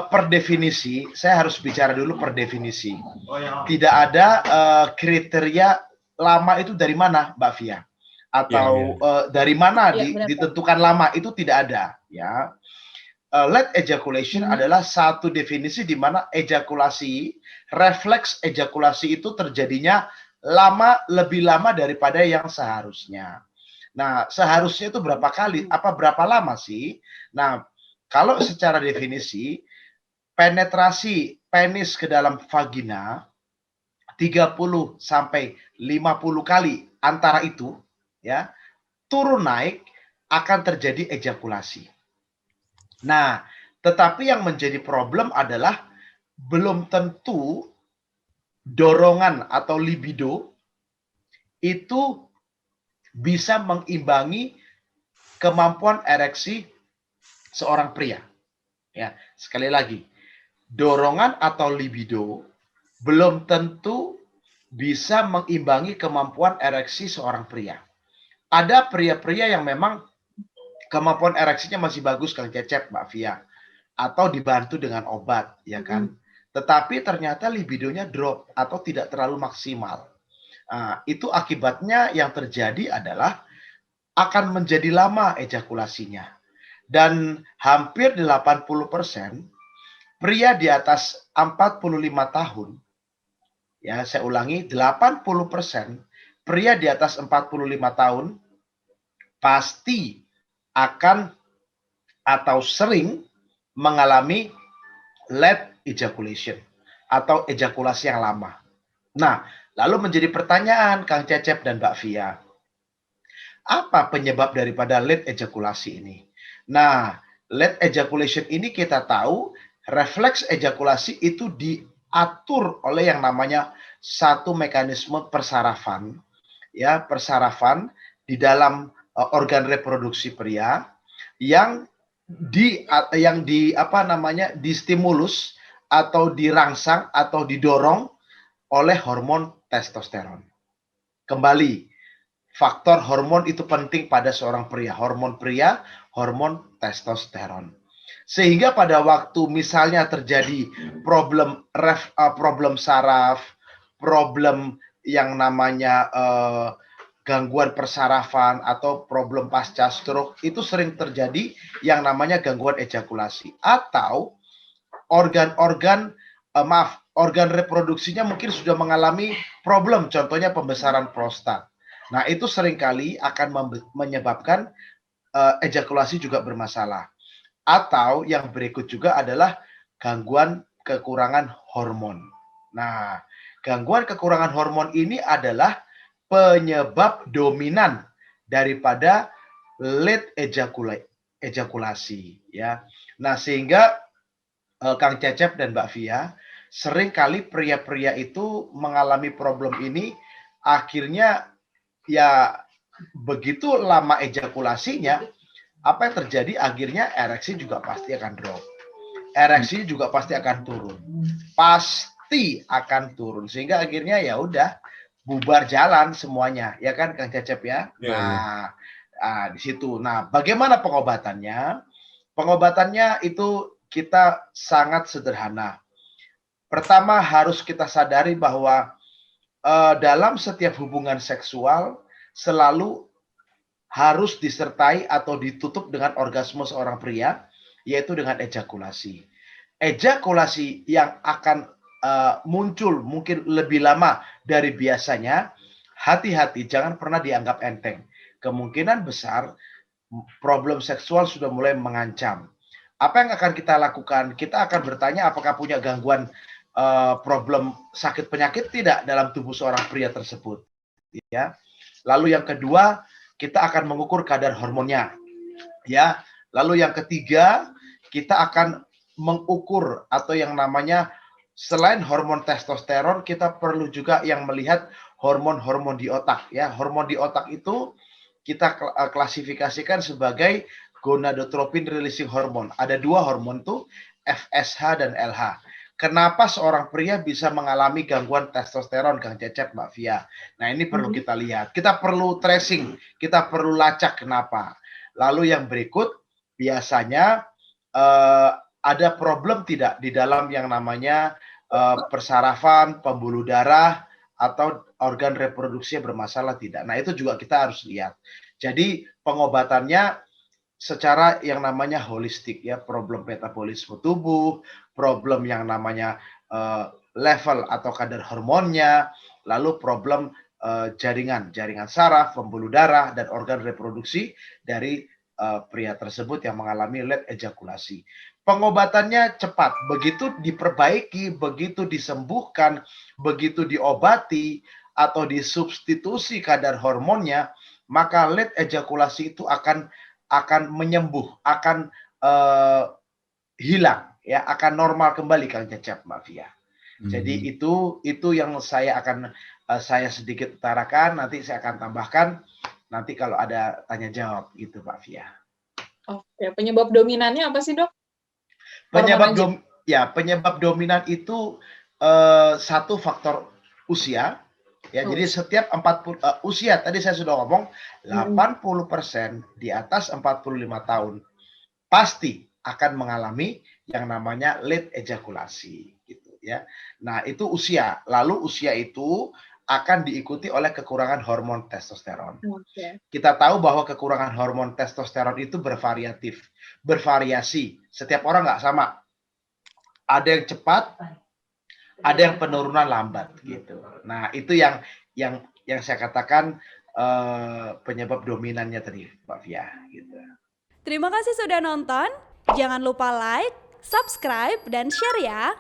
per definisi, saya harus bicara dulu per definisi. Oh, ya. Tidak ada kriteria lama itu dari mana, Mbak Via? Atau dari mana ditentukan lama, itu tidak ada. Ya, late ejaculation adalah satu definisi di mana ejakulasi, refleks ejakulasi itu terjadinya lebih lama daripada yang seharusnya. Nah, seharusnya itu berapa kali? Apa berapa lama sih? Nah, kalau secara definisi, penetrasi penis ke dalam vagina 30 sampai 50 kali antara itu, ya, turun naik akan terjadi ejakulasi. Nah, tetapi yang menjadi problem adalah belum tentu dorongan atau libido itu bisa mengimbangi kemampuan ereksi seorang pria. Ya, sekali lagi, dorongan atau libido belum tentu bisa mengimbangi kemampuan ereksi seorang pria. Ada pria-pria yang memang kemampuan ereksinya masih bagus, Kang Cecep, Mbak Via, atau dibantu dengan obat, ya kan? Tetapi ternyata libidonya drop atau tidak terlalu maksimal. Nah, itu akibatnya yang terjadi adalah akan menjadi lama ejakulasinya. Dan hampir 80% pria di atas 45 tahun, ya saya ulangi, 80% pria di atas 45 tahun pasti akan atau sering mengalami late ejaculation atau ejakulasi yang lama. Nah, lalu menjadi pertanyaan Kang Cecep dan Mbak Via, apa penyebab daripada late ejakulasi ini? Nah, late ejaculation ini kita tahu refleks ejakulasi itu diatur oleh yang namanya satu mekanisme persarafan, ya, persarafan di dalam organ reproduksi pria yang distimulus atau dirangsang atau didorong oleh hormon testosteron. Kembali, faktor hormon itu penting pada seorang pria. Hormon pria, hormon testosteron. Sehingga pada waktu misalnya terjadi problem saraf, problem yang namanya gangguan persarafan atau problem pasca stroke, itu sering terjadi yang namanya gangguan ejakulasi. Atau organ reproduksinya mungkin sudah mengalami problem, contohnya pembesaran prostat. Nah, itu seringkali akan menyebabkan ejakulasi juga bermasalah. Atau yang berikut juga adalah gangguan kekurangan hormon. Nah, gangguan kekurangan hormon ini adalah penyebab dominan daripada late ejakulasi, ya. Nah, sehingga Kang Cecep dan Mbak Via, seringkali pria-pria itu mengalami problem ini, akhirnya ya begitu lama ejakulasinya, apa yang terjadi akhirnya ereksi juga pasti akan drop. Ereksi juga pasti akan turun. Pasti akan turun, sehingga akhirnya ya udah bubar jalan semuanya, ya kan Kang Cecep ya. Nah, di situ. Nah, bagaimana pengobatannya? Pengobatannya itu kita sangat sederhana. Pertama, harus kita sadari bahwa dalam setiap hubungan seksual selalu harus disertai atau ditutup dengan orgasme seorang pria, yaitu dengan ejakulasi. Ejakulasi yang akan muncul mungkin lebih lama dari biasanya, hati-hati, jangan pernah dianggap enteng. Kemungkinan besar problem seksual sudah mulai mengancam. Apa yang akan kita lakukan? Kita akan bertanya apakah punya gangguan problem sakit penyakit tidak dalam tubuh seorang pria tersebut. Ya. Lalu yang kedua, kita akan mengukur kadar hormonnya. Ya. Lalu yang ketiga, kita akan mengukur atau yang namanya selain hormon testosteron, kita perlu juga yang melihat hormon-hormon di otak. Ya, hormon di otak itu kita klasifikasikan sebagai gonadotropin releasing hormone. Ada dua hormon tuh, FSH dan LH. Kenapa seorang pria bisa mengalami gangguan testosteron, Kang Cecep, Mbak Via? Nah, ini perlu kita lihat. Kita perlu tracing, kita perlu lacak kenapa. Lalu yang berikut, biasanya ada problem tidak di dalam yang namanya persarafan, pembuluh darah, atau organ reproduksinya bermasalah tidak. Nah, itu juga kita harus lihat. Jadi pengobatannya secara yang namanya holistik ya, problem metabolisme tubuh, problem yang namanya level atau kadar hormonnya, lalu problem jaringan saraf, pembuluh darah, dan organ reproduksi dari pria tersebut yang mengalami late ejakulasi. Pengobatannya cepat, begitu diperbaiki, begitu disembuhkan, begitu diobati atau disubstitusi kadar hormonnya, maka late ejakulasi itu akan menyembuh, akan hilang, ya, akan normal kembali Kang Cecep, Mbak Fia. Jadi itu yang saya akan saya sedikit utarakan, nanti saya akan tambahkan nanti kalau ada tanya jawab gitu, Mbak Fia. Oke, penyebab dominannya apa sih, Dok? Penyebab dominan itu satu faktor usia. Ya, jadi setiap 40 usia tadi saya sudah ngomong 80% di atas 45 tahun pasti akan mengalami yang namanya late ejakulasi gitu ya. Nah, itu usia. Lalu usia itu akan diikuti oleh kekurangan hormon testosteron. Kita tahu bahwa kekurangan hormon testosteron itu bervariasi. Setiap orang nggak sama. Ada yang cepat, ada yang penurunan lambat gitu. Nah, itu yang saya katakan penyebab dominannya tadi, Mbak Fia gitu. Terima kasih sudah nonton. Jangan lupa like, subscribe, dan share ya.